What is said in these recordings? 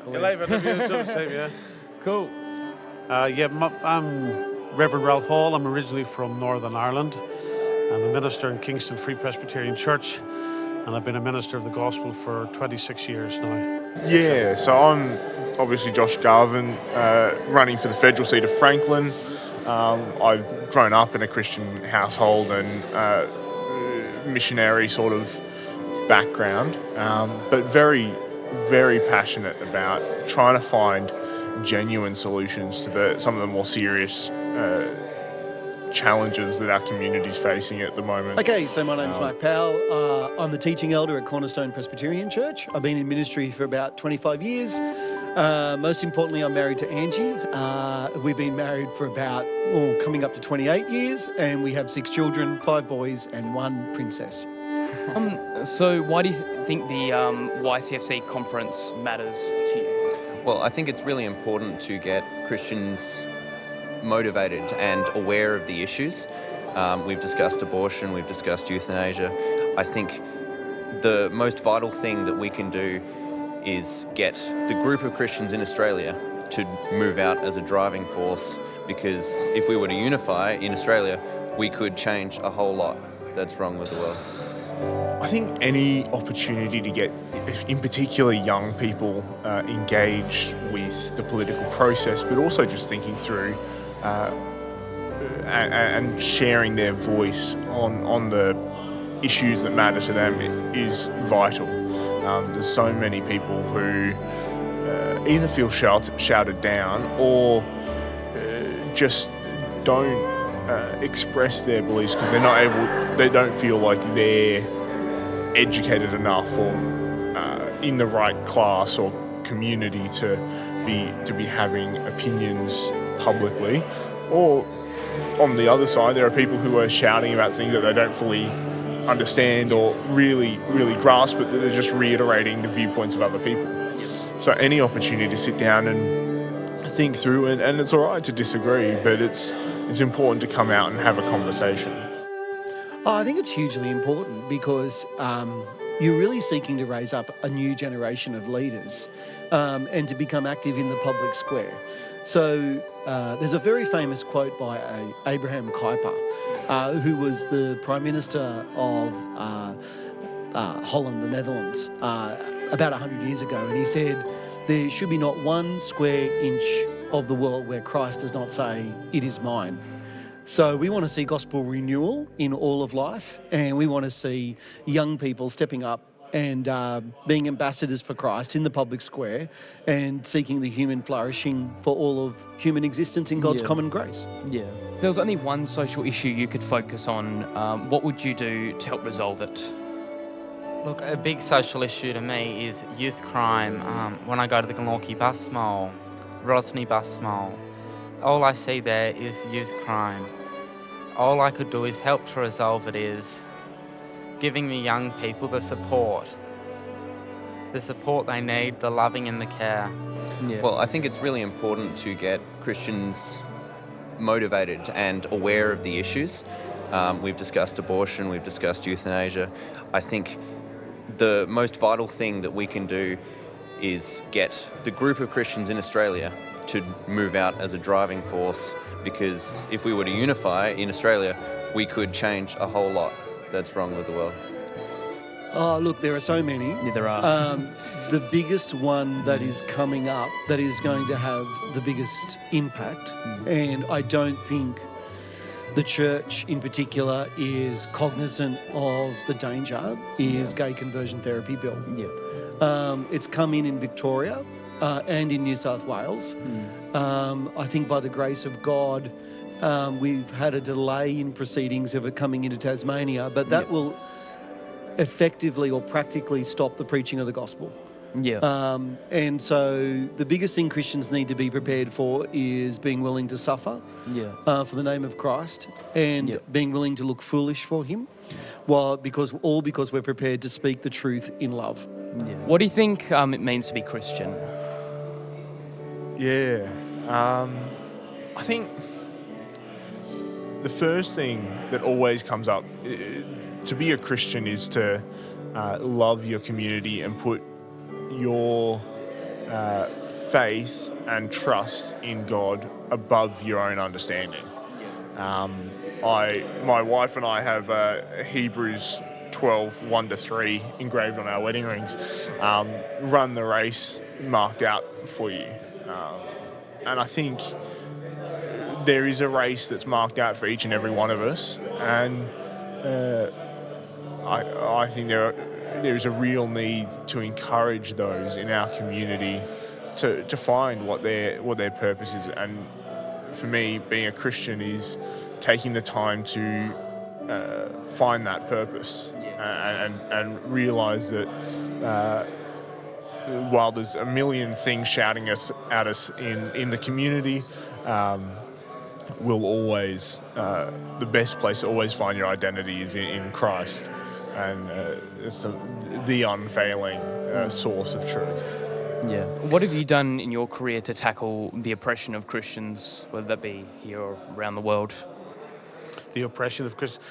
Lachlan. Yeah. Cool. I'm Reverend Ralph Hall. I'm originally from Northern Ireland. I'm a minister in Kingston Free Presbyterian Church, and I've been a minister of the gospel for 26 years now. Yeah, so I'm obviously Josh Garvin, running for the federal seat of Franklin. I've grown up in a Christian household and missionary sort of background, but very, very passionate about trying to find genuine solutions to some of the more serious challenges that our community's facing at the moment. Okay, so my name's Mark Powell. I'm the teaching elder at Cornerstone Presbyterian Church. I've been in ministry for about 25 years. Most importantly, I'm married to Angie. We've been married for about, coming up to 28 years, and we have 6 children, 5 boys and 1 princess. So why do you think the YCFC conference matters to you? Well, I think it's really important to get Christians motivated and aware of the issues. We've discussed abortion, we've discussed euthanasia. I think the most vital thing that we can do is get the group of Christians in Australia to move out as a driving force, because if we were to unify in Australia, we could change a whole lot that's wrong with the world. I think any opportunity to get, in particular, young people engaged with the political process, but also just thinking through and sharing their voice on the issues that matter to them is vital. There's so many people who either feel shouted down or just don't express their beliefs because they don't feel like they're educated enough or in the right class or community to be having opinions publicly. Or on the other side, there are people who are shouting about things that they don't fully understand or really grasp, but they're just reiterating the viewpoints of other people. So any opportunity to sit down and think through, and it's all right to disagree, but it's important to come out and have a conversation. I think it's hugely important because you're really seeking to raise up a new generation of leaders and to become active in the public square. So there's a very famous quote by Abraham Kuyper, who was the Prime Minister of Holland, the Netherlands, about 100 years ago. And he said, there should be not 1 square inch of the world where Christ does not say, "It is mine." So we want to see gospel renewal in all of life, and we want to see young people stepping up and being ambassadors for Christ in the public square and seeking the human flourishing for all of human existence in God's common grace. Yeah. If there was only one social issue you could focus on, what would you do to help resolve it? Look, a big social issue to me is youth crime. When I go to the Glenorchy bus mole, Rosny bus mole, all I see there is youth crime. All I could do is help to resolve it is giving the young people the support they need, the loving and the care. Yeah. Well, I think it's really important to get Christians motivated and aware of the issues. We've discussed abortion, we've discussed euthanasia. I think the most vital thing that we can do is get the group of Christians in Australia to move out as a driving force, because if we were to unify in Australia, we could change a whole lot that's wrong with the world. Oh, look, there are so many. Yeah, there are. The biggest one that is coming up that is going to have the biggest impact, and I don't think the church in particular is cognizant of the danger, is gay conversion therapy bill. Yeah. It's come in Victoria and in New South Wales. I think by the grace of God, we've had a delay in proceedings of it coming into Tasmania, but that will effectively or practically stop the preaching of the gospel. Yeah. And so the biggest thing Christians need to be prepared for is being willing to suffer for the name of Christ and being willing to look foolish for him, because we're prepared to speak the truth in love. Yeah. What do you think it means to be Christian? Yeah. I think the first thing that always comes up to be a Christian is to love your community and put your faith and trust in God above your own understanding. My wife and I have Hebrews 12, 1-3 engraved on our wedding rings. Run the race marked out for you. And I think there is a race that's marked out for each and every one of us. And I think there is a real need to encourage those in our community to find what their purpose is. And for me, being a Christian is taking the time to find that purpose and realise that while there's a million things shouting at us in the community, we'll always the best place to always find your identity is in Christ, and it's the unfailing source of truth. Yeah. What have you done in your career to tackle the oppression of Christians, whether that be here or around the world? The oppression of Christians,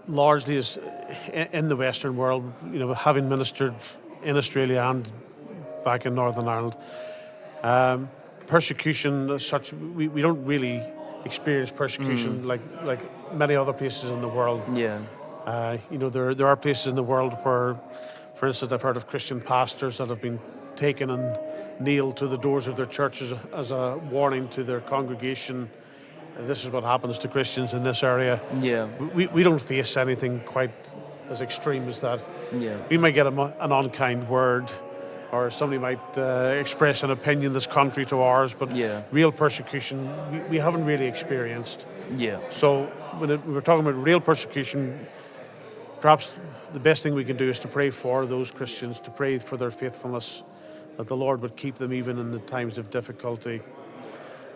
largely is in the Western world. Having ministered in Australia and back in Northern Ireland, persecution as such, we don't really experience persecution like many other places in the world. Yeah. There are places in the world where, for instance, I've heard of Christian pastors that have been taken and nailed to the doors of their churches as a warning to their congregation. This is what happens to Christians in this area. Yeah. We don't face anything quite as extreme as that. Yeah. We might get an unkind word, or somebody might express an opinion that's contrary to ours, but real persecution we haven't really experienced. Yeah. So when we're talking about real persecution, perhaps the best thing we can do is to pray for those Christians, to pray for their faithfulness, that the Lord would keep them even in the times of difficulty,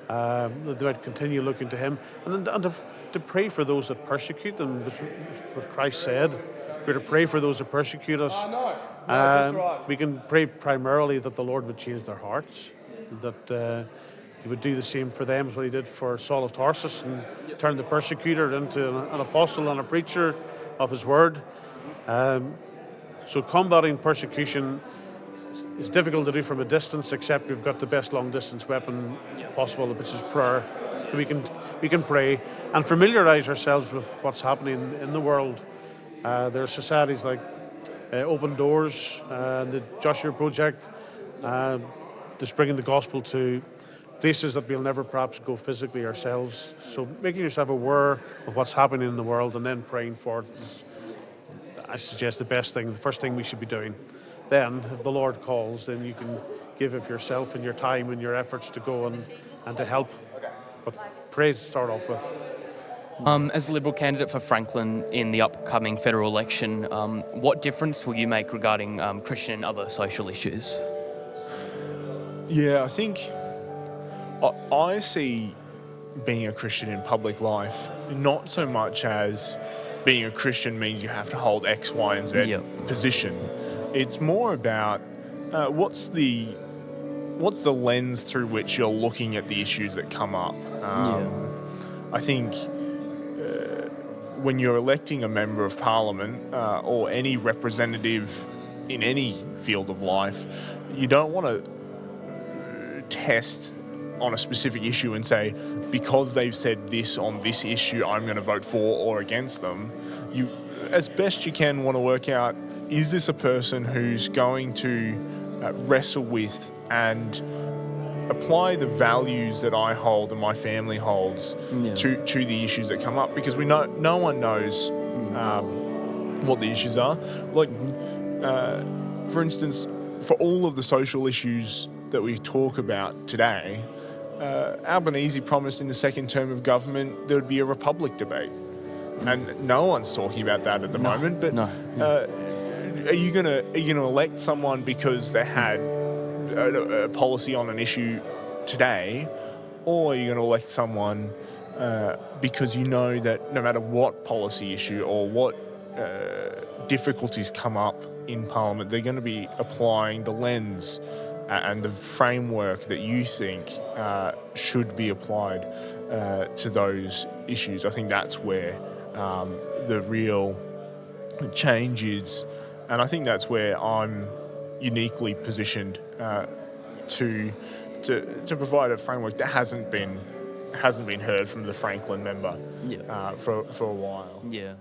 that they might continue looking to Him, and to pray for those that persecute them. What Christ said, we're to pray for those that persecute us. We can pray primarily that the Lord would change their hearts, that He would do the same for them as what He did for Saul of Tarsus, and turn the persecutor into an apostle and a preacher of His word. So combating persecution is difficult to do from a distance, except we've got the best long-distance weapon possible, which is prayer. So we can pray and familiarise ourselves with what's happening in the world. There are societies like Open Doors, the Joshua Project, just bringing the gospel to places that we'll never perhaps go physically ourselves. So making yourself aware of what's happening in the world and then praying for it is, I suggest, the first thing we should be doing. Then, if the Lord calls, then you can give of yourself and your time and your efforts to go and to help. But pray to start off with. As a Liberal candidate for Franklin in the upcoming federal election, what difference will you make regarding Christian and other social issues? Yeah, I think I see being a Christian in public life not so much as being a Christian means you have to hold X, Y, and Z position. It's more about what's the lens through which you're looking at the issues that come up. I think when you're electing a member of parliament or any representative in any field of life, you don't want to test on a specific issue and say, because they've said this on this issue, I'm going to vote for or against them. You, as best you can, want to work out, is this a person who's going to wrestle with and apply the values that I hold and my family holds to the issues that come up? Because we know no one knows what the issues are. Like, for instance, for all of the social issues that we talk about today, Albanese promised in the second term of government there would be a republic debate, and no one's talking about that at the moment. But are you gonna elect someone because they had a policy on an issue today, or are you going to elect someone because you know that no matter what policy issue or what difficulties come up in Parliament, they're going to be applying the lens and the framework that you think should be applied to those issues? I think that's where the real change is, and I think that's where I'm uniquely positioned to provide a framework that hasn't been heard from the Franklin member Yeah. for a while. Yeah.